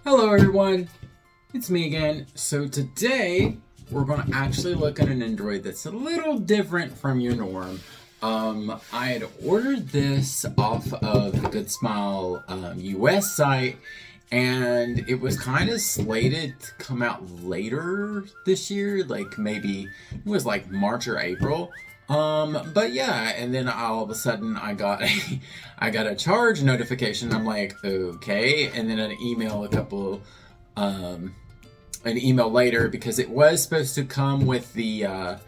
Hello everyone, it's me again. So today we're going to actually look at an Nendoroid that's a little different from your norm. I had ordered this off of the Good Smile US site, and it was kind of slated to come out later this year, like maybe it was like March or April. But yeah, and then all of a sudden I got a charge notification. I'm like, okay, and then an email later, because it was supposed to come with the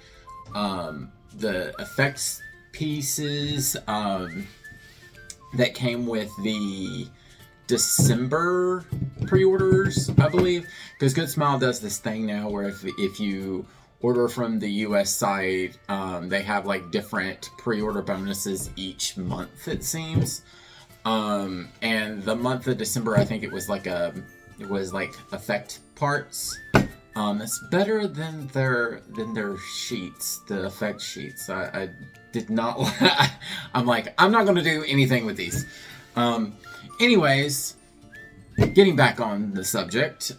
effects pieces that came with the December pre-orders, I believe, because Good Smile does this thing now where if you order from the US site, they have like different pre-order bonuses each month, it seems. And the month of December, I think it was like effect parts. It's better than their sheets, the effect sheets. I did not. I'm like, I'm not going to do anything with these. Anyways, getting back on the subject,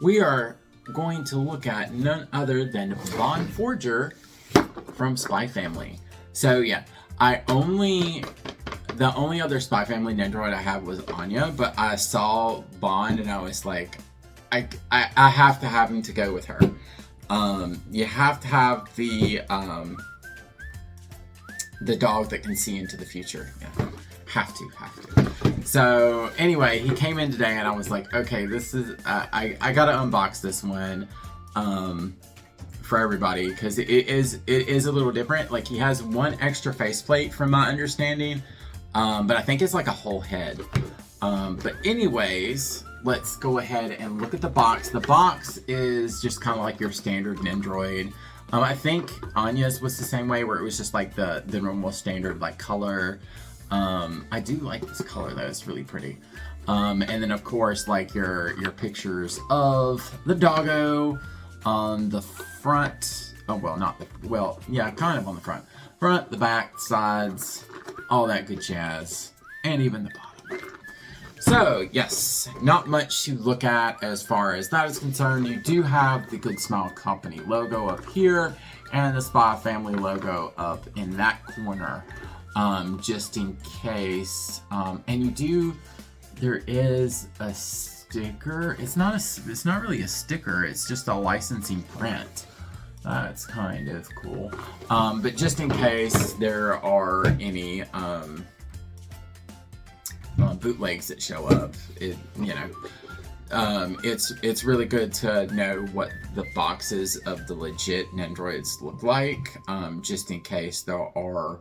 we are going to look at none other than Bond Forger from Spy Family. So yeah, the only other Spy Family Nendoroid I have was Anya, but I saw Bond and I was like, I have to have him to go with her. You have to have the dog that can see into the future. Yeah, have to. So anyway, he came in today and I was like, okay, this is I gotta unbox this one for everybody, because it is a little different. Like, he has one extra faceplate from my understanding, but I think it's like a whole head. But anyways, let's go ahead and look at the box. The box is just kind of like your standard Nendoroid. I think Anya's was the same way, where it was just like the normal standard like color. I do like this color though, it's really pretty. And then of course, like your pictures of the doggo on the front. Oh, well, yeah, kind of on the front, the back, sides, all that good jazz, and even the bottom. So yes, not much to look at as far as that is concerned. You do have the Good Smile Company logo up here and the Spy Family logo up in that corner. Just in case, and there is a sticker. It's not really a sticker, it's just a licensing print. That's kind of cool. But just in case there are any, bootlegs that show up, it's really good to know what the boxes of the legit Nendoroids look like, just in case there are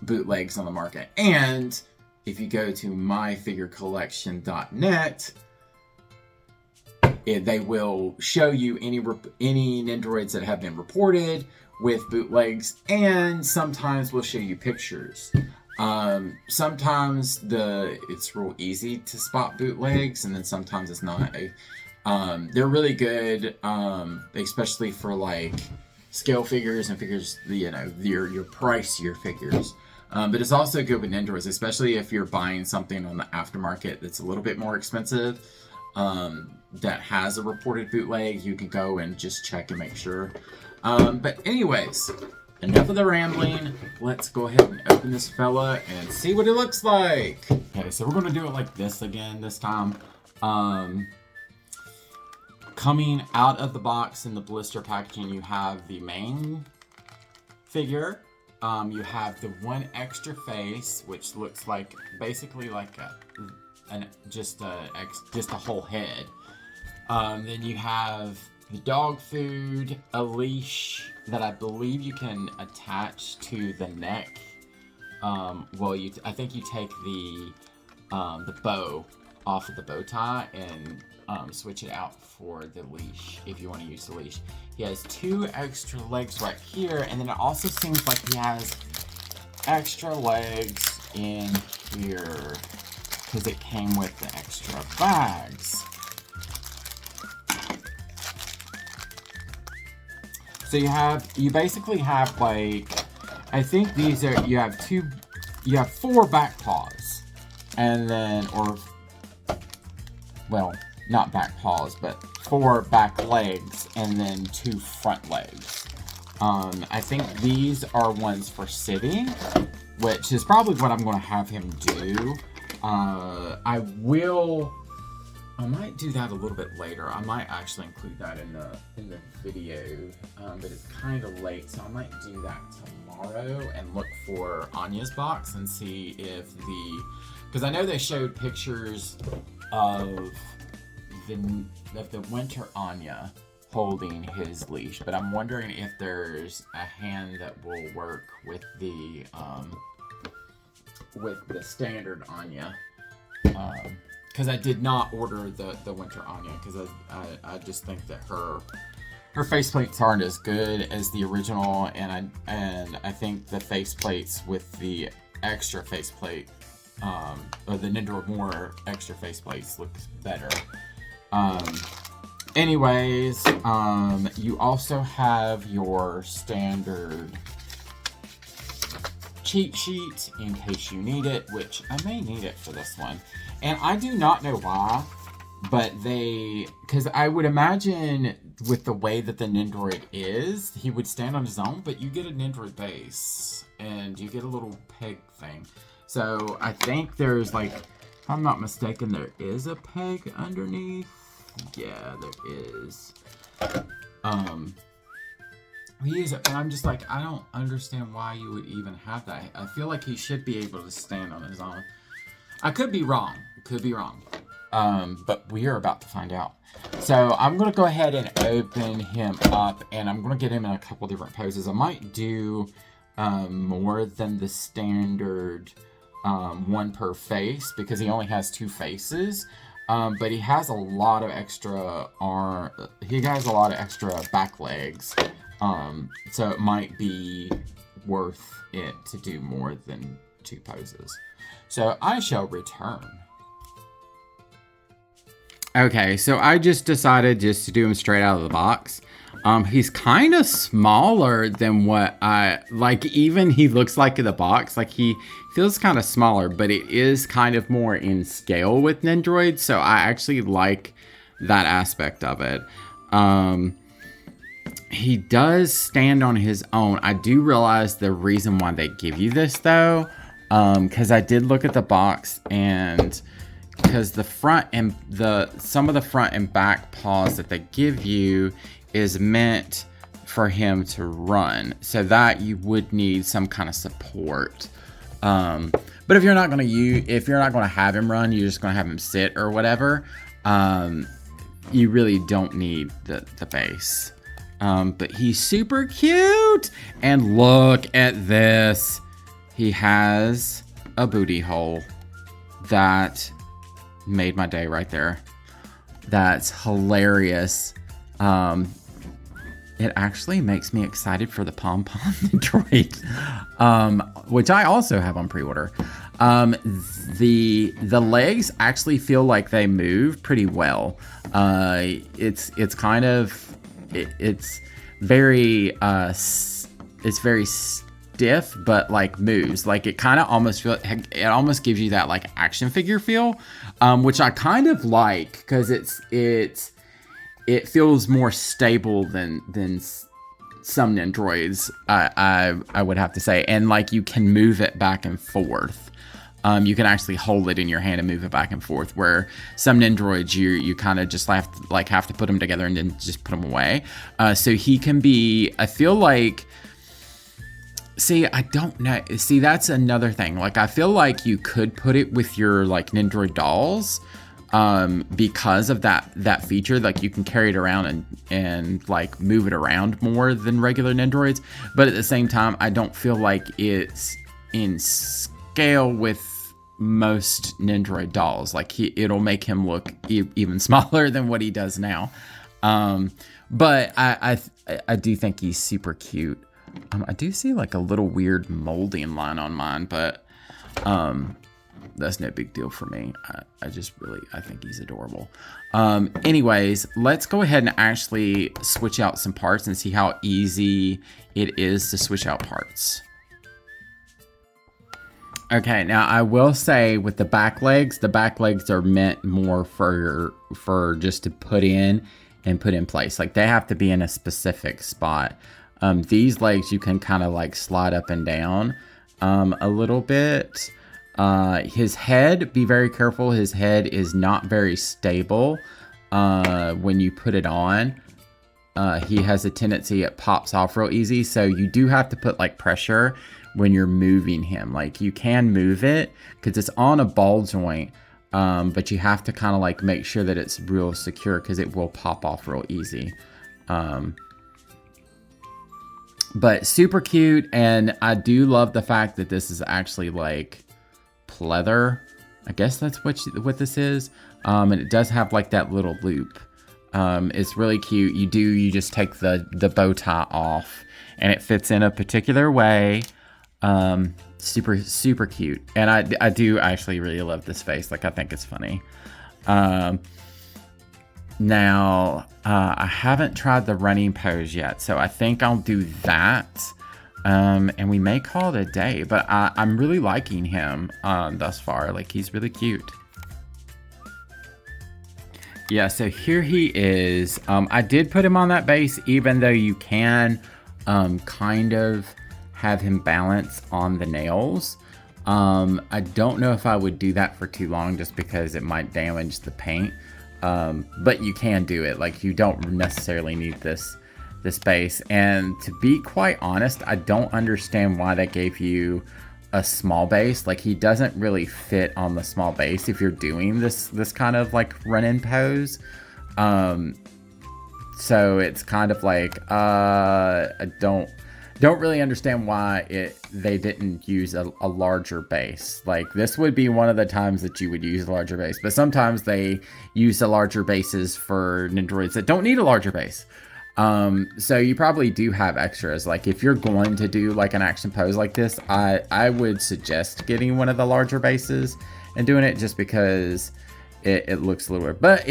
bootlegs on the market. And if you go to myfigurecollection.net, they will show you any Nendoroids that have been reported with bootlegs, and sometimes we'll show you pictures. Sometimes it's real easy to spot bootlegs, and then sometimes it's not. They're really good, especially for like scale figures and figures, your pricier figures. But it's also good with Nendoroids, especially if you're buying something on the aftermarket that's a little bit more expensive, that has a reported bootleg. You can go and just check and make sure. But anyways, enough of the rambling. Let's go ahead and open this fella and see what it looks like. Okay, so we're going to do it like this again this time. Coming out of the box in the blister packaging, you have the main figure. You have the one extra face, which looks like basically like just a whole head. Then you have the dog food, a leash that I believe you can attach to the neck. I think you take the bow off of the bow tie and switch it out for the leash if you want to use the leash. He has two extra legs right here, and then it also seems like he has extra legs in here because it came with the extra bags. So you basically have, like, I think these are, you have four back paws, and then, or well, not back paws, but 4 back legs and then 2 front legs. I think these are ones for sitting, which is probably what I'm going to have him do. I might do that a little bit later. I might actually include that in the video, but it's kind of late, so I might do that tomorrow and look for Anya's box and see if because I know they showed pictures of the winter Anya holding his leash, but I'm wondering if there's a hand that will work with the standard Anya. Because I did not order the winter Anya, because I just think that her faceplates aren't as good as the original, and I think the faceplates with the extra faceplate, or the Nendoroid more extra faceplates looks better. Anyways, you also have your standard cheat sheet in case you need it, which I may need it for this one. And I do not know why, but because I would imagine with the way that the Nendoroid is, he would stand on his own, but you get a Nendoroid base, and you get a little peg thing. So I think there's like, if I'm not mistaken, there is a peg underneath. Yeah, there is. And I'm just like, I don't understand why you would even have that. I feel like he should be able to stand on his own. I could be wrong. But we are about to find out. So I'm going to go ahead and open him up, and I'm going to get him in a couple different poses. I might do more than the standard one per face, because he only has 2 faces. But he has a lot of extra extra back legs. So it might be worth it to do more than 2 poses. So I shall return. Okay, so I just decided just to do him straight out of the box. He's kind of smaller than what even he looks like in the box. Like, he feels kind of smaller, but it is kind of more in scale with Nendoroid, so I actually like that aspect of it. He does stand on his own. I do realize the reason why they give you this, though, because I did look at the box, and because the front and some of the front and back paws that they give you is meant for him to run, so that you would need some kind of support. But if you're not going to have him run, you're just going to have him sit or whatever, you really don't need the base. But he's super cute, and look at this. He has a booty hole. That made my day right there. That's hilarious. It actually makes me excited for the pom-pom Nendoroid, which I also have on pre-order. The legs actually feel like they move pretty well. It's very stiff, but like moves. Like, it kind of almost gives you that like action figure feel, which I kind of like, because it feels more stable than some Nendoroids, I would have to say. And like, you can move it back and forth. You can actually hold it in your hand and move it back and forth, where some Nendoroids you kind of just have to put them together and then just put them away. So he can be, I feel like, I don't know. See, that's another thing. Like, I feel like you could put it with your like Nendoroid dolls, because of that feature. Like, you can carry it around and like move it around more than regular Nendoroids. But at the same time, I don't feel like it's in scale with most Nendoroid dolls. Like, it'll make him look even smaller than what he does now. But I do think he's super cute. I do see like a little weird molding line on mine, but that's no big deal for me. I think he's adorable. Anyways, let's go ahead and actually switch out some parts and see how easy it is to switch out parts. Okay, now I will say with the back legs are meant more for just to put in and put in place. Like they have to be in a specific spot. These legs you can kind of like slide up and down a little bit. His head, be very careful. His head is not very stable when you put it on. He has a tendency, it pops off real easy. So you do have to put like pressure when you're moving him. Like you can move it because it's on a ball joint, but you have to kind of like make sure that it's real secure because it will pop off real easy. But super cute, and I do love the fact that this is actually like pleather. I guess that's what this is. And it does have like that little loop. It's really cute. You just take the bow tie off and it fits in a particular way. Super cute. And I do actually really love this face. Like I think it's funny. Now, I haven't tried the running pose yet, so I think I'll do that. And we may call it a day, but I'm really liking him thus far. Like he's really cute. Yeah, so here he is. I did put him on that base, even though you can kind of have him balance on the nails. I don't know if I would do that for too long just because it might damage the paint. But you can do it. Like you don't necessarily need this base. And to be quite honest, I don't understand why that gave you a small base. Like he doesn't really fit on the small base if you're doing this kind of like run-in pose. So it's kind of like I don't really understand why they didn't use a larger base. Like this would be one of the times that you would use a larger base, but sometimes they use the larger bases for Nendoroids that don't need a larger base. So you probably do have extras. Like if you're going to do like an action pose like this, I would suggest getting one of the larger bases and doing it just because it looks a little weird. But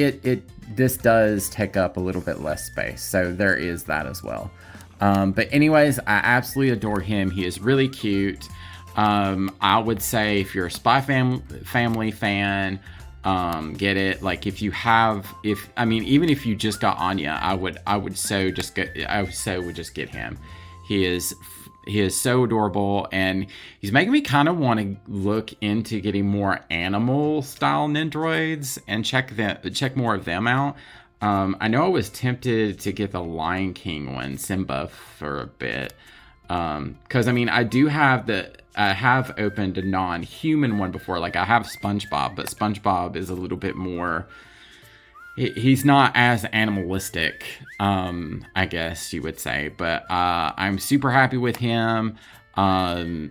this does take up a little bit less space, so there is that as well. But anyways, I absolutely adore him. He is really cute. I would say if you're a Spy Family fan, get it. Like even if you just got Anya, I would just get him. He is so adorable, and he's making me kind of want to look into getting more animal style Nendoroids and check more of them out. I know I was tempted to get the Lion King one, Simba, for a bit. Because, I have opened a non-human one before. Like, I have SpongeBob, but SpongeBob is a little bit more... He's not as animalistic, I guess you would say. But I'm super happy with him. So,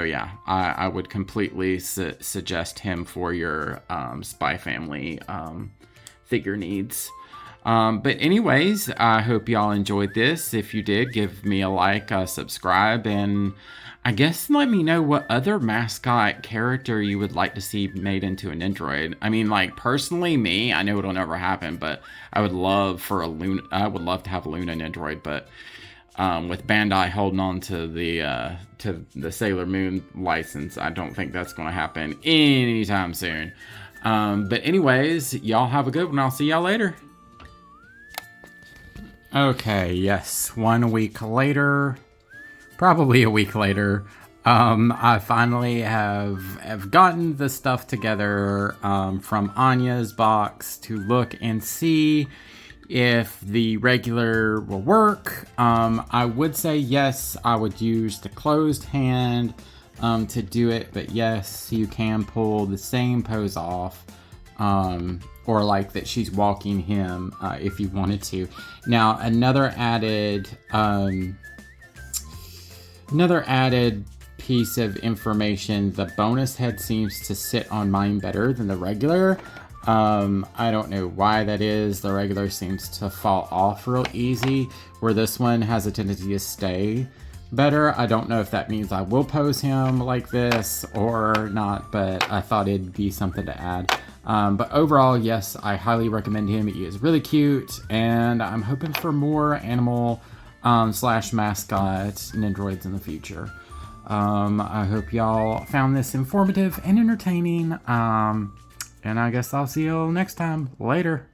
yeah, I would completely suggest him for your Spy Family figure needs. But anyways, I hope y'all enjoyed this. If you did, give me a like, subscribe, and I guess let me know what other mascot character you would like to see made into an Nendoroid. I mean, like, personally, me, I know it'll never happen, but I would love to have a Luna Nendoroid, but with Bandai holding on to the Sailor Moon license, I don't think that's going to happen anytime soon. But anyways, y'all have a good one. I'll see y'all later. Okay, yes, 1 week later, probably a week later, I finally have gotten the stuff together from Anya's box to look and see if the regular will work. I would say yes, I would use the closed hand to do it, but yes, you can pull the same pose off, or like that she's walking him if you wanted to. Now, another added piece of information, the bonus head seems to sit on mine better than the regular. I don't know why that is. The regular seems to fall off real easy, where this one has a tendency to stay better. I don't know if that means I will pose him like this or not, but I thought it'd be something to add. But overall, yes, I highly recommend him. He is really cute, and I'm hoping for more animal slash mascot Nendoroids in the future. I hope y'all found this informative and entertaining. And I guess I'll see y'all next time. Later.